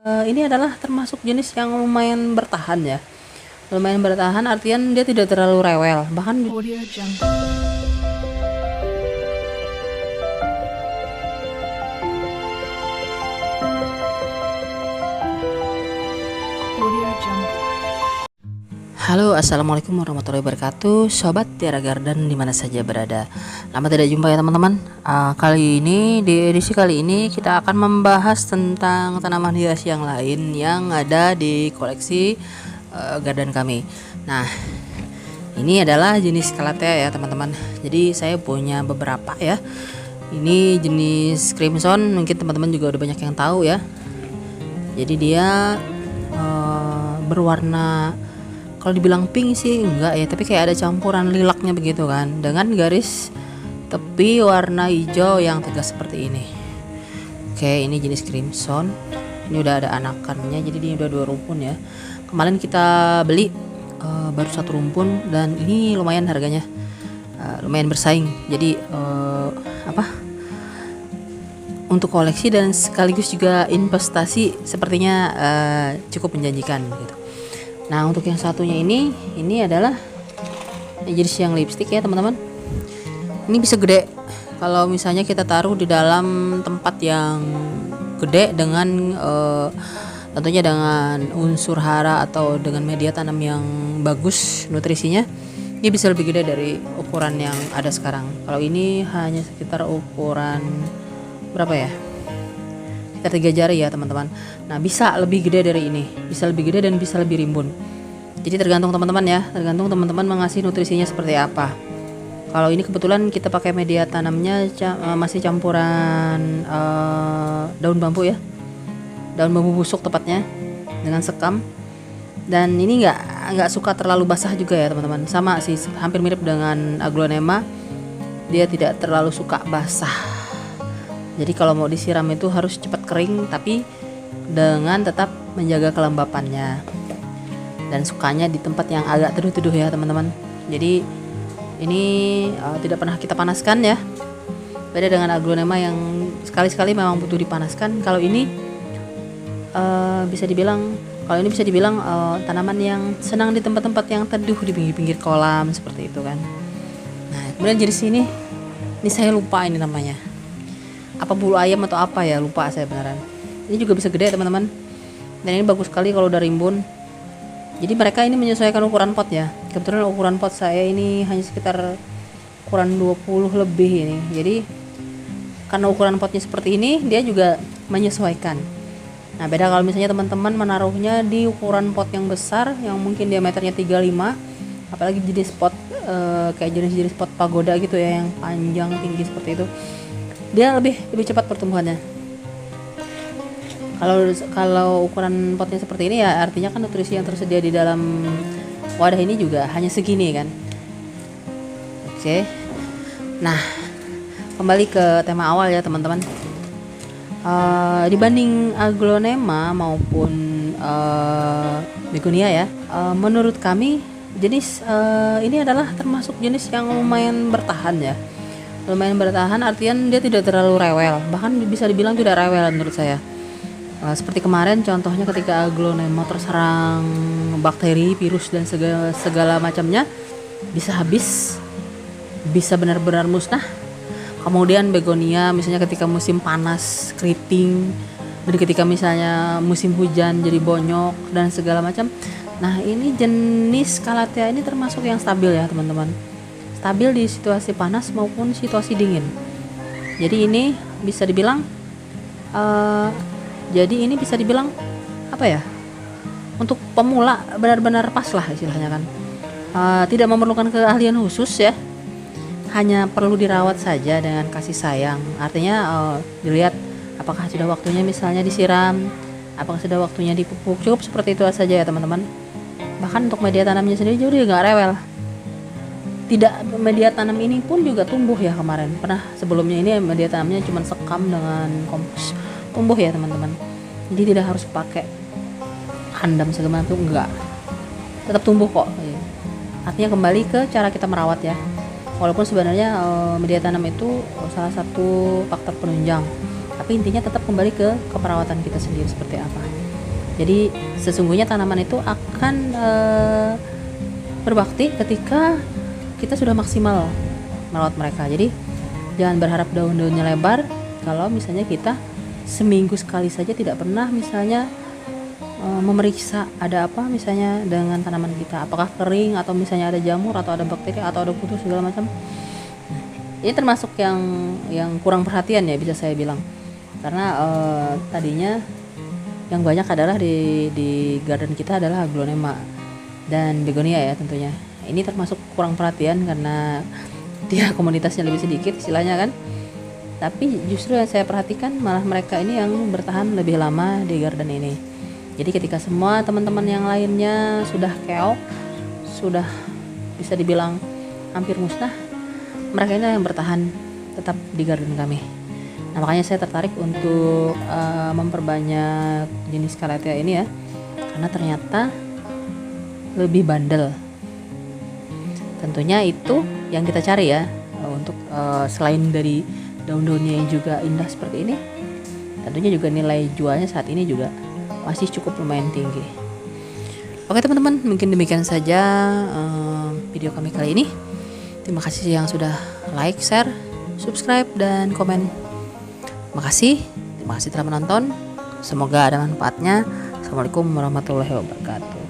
Ini adalah termasuk jenis yang lumayan bertahan ya. Lumayan bertahan artian dia tidak terlalu rewel. Bahkan Audio Jungle. Audio Jungle. halo, assalamualaikum warahmatullahi wabarakatuh, sobat Tiara Garden dimana saja berada. Lama tidak jumpa ya teman-teman. Kali ini di edisi kali ini kita akan membahas tentang tanaman hias yang lain yang ada di koleksi garden kami. Nah, ini adalah jenis calathea ya teman-teman. Jadi saya punya beberapa ya. Ini jenis crimson, mungkin teman-teman juga udah banyak yang tahu ya. Jadi dia berwarna, kalau dibilang pink sih enggak ya, tapi kayak ada campuran lilaknya begitu kan, dengan garis tepi warna hijau yang tegas seperti ini. Oke, ini jenis crimson. Ini udah ada anakannya, jadi ini udah 2 rumpun ya. Kemarin kita beli baru 1 rumpun dan ini lumayan harganya, lumayan bersaing. Jadi untuk koleksi dan sekaligus juga investasi sepertinya cukup menjanjikan gitu. Nah, untuk yang satunya ini adalah jenis yang lipstick ya teman-teman. Ini bisa gede kalau misalnya kita taruh di dalam tempat yang gede dengan tentunya dengan unsur hara atau dengan media tanam yang bagus nutrisinya. Ini bisa lebih gede dari ukuran yang ada sekarang. Kalau ini hanya sekitar ukuran berapa ya? Sekitar 3 jari ya teman-teman. Nah, bisa lebih gede dari ini, bisa lebih gede dan bisa lebih rimbun. Jadi tergantung teman-teman ya, tergantung teman-teman mengasih nutrisinya seperti apa. Kalau ini kebetulan kita pakai media tanamnya masih campuran daun bambu ya, daun bambu busuk tepatnya, dengan sekam. Dan ini nggak suka terlalu basah juga ya teman-teman. Sama sih, hampir mirip dengan aglonema, dia tidak terlalu suka basah. Jadi kalau mau disiram itu harus cepat kering, tapi dengan tetap menjaga kelembapannya. Dan sukanya di tempat yang agak teduh-teduh ya teman-teman. Jadi ini tidak pernah kita panaskan ya. Beda dengan aglonema yang sekali-sekali memang butuh dipanaskan. Kalau ini bisa dibilang tanaman yang senang di tempat-tempat yang teduh, di pinggir-pinggir kolam seperti itu kan. Nah, kemudian jenis ini saya lupa ini namanya. Apa bulu ayam atau apa ya, lupa saya beneran. Ini juga bisa gede teman-teman, dan ini bagus sekali kalau udah rimbun. Jadi mereka ini menyesuaikan ukuran pot ya. Kebetulan ukuran pot saya ini hanya sekitar ukuran 20 lebih ini. Jadi karena ukuran potnya seperti ini, dia juga menyesuaikan. Nah, beda kalau misalnya teman-teman menaruhnya di ukuran pot yang besar, yang mungkin diameternya 35, apalagi jenis pot kayak jenis-jenis pot pagoda gitu ya, yang panjang tinggi seperti itu, dia lebih cepat pertumbuhannya. Kalau ukuran potnya seperti ini ya, artinya kan nutrisi yang tersedia di dalam wadah ini juga hanya segini kan. Oke. Nah, kembali ke tema awal ya teman-teman. Dibanding aglonema maupun begonia ya, menurut kami jenis ini adalah termasuk jenis yang lumayan bertahan ya. Lumayan bertahan artian dia tidak terlalu rewel, bahkan bisa dibilang tidak rewel menurut saya. Seperti kemarin contohnya ketika aglonema terserang bakteri, virus dan segala macamnya, bisa habis, bisa benar-benar musnah. Kemudian begonia misalnya ketika musim panas keriting, dan ketika misalnya musim hujan jadi bonyok dan segala macam. Nah, ini jenis calathea ini termasuk yang stabil ya teman-teman, stabil di situasi panas maupun situasi dingin. Jadi ini bisa dibilang apa ya, untuk pemula benar-benar pas lah istilahnya kan. Tidak memerlukan keahlian khusus ya, hanya perlu dirawat saja dengan kasih sayang. Artinya dilihat apakah sudah waktunya misalnya disiram, apakah sudah waktunya dipupuk, cukup seperti itu saja ya teman-teman. Bahkan untuk media tanamnya sendiri juga nggak rewel. Tidak, media tanam ini pun juga tumbuh ya kemarin. Pernah sebelumnya ini media tanamnya cuma sekam dengan kompos, tumbuh ya teman-teman. Jadi tidak harus pakai handam segala macam, enggak, tetap tumbuh kok. Artinya kembali ke cara kita merawat ya. Walaupun sebenarnya media tanam itu salah satu faktor penunjang, tapi intinya tetap kembali ke perawatan kita sendiri seperti apa. Jadi sesungguhnya tanaman itu akan berbakti ketika kita sudah maksimal merawat mereka. Jadi jangan berharap daun-daunnya lebar kalau misalnya kita seminggu sekali saja tidak pernah misalnya memeriksa ada apa misalnya dengan tanaman kita, apakah kering atau misalnya ada jamur atau ada bakteri atau ada kutu segala macam. Ini termasuk yang kurang perhatian ya, bisa saya bilang, karena tadinya yang banyak adalah di garden kita adalah aglonema dan begonia ya tentunya. Ini termasuk kurang perhatian karena dia komunitasnya lebih sedikit istilahnya kan. Tapi justru yang saya perhatikan malah mereka ini yang bertahan lebih lama di garden ini. Jadi ketika semua teman-teman yang lainnya sudah keok, sudah bisa dibilang hampir musnah, mereka ini yang bertahan tetap di garden kami. Nah makanya saya tertarik untuk memperbanyak jenis Calathea ini ya, karena ternyata lebih bandel. Tentunya itu yang kita cari ya, untuk selain dari daun-daunnya yang juga indah seperti ini, tentunya juga nilai jualnya saat ini juga masih cukup lumayan tinggi. Oke teman-teman, mungkin demikian saja video kami kali ini. Terima kasih yang sudah like, share, subscribe, dan komen. Terima kasih telah menonton. Semoga ada manfaatnya. Assalamualaikum warahmatullahi wabarakatuh.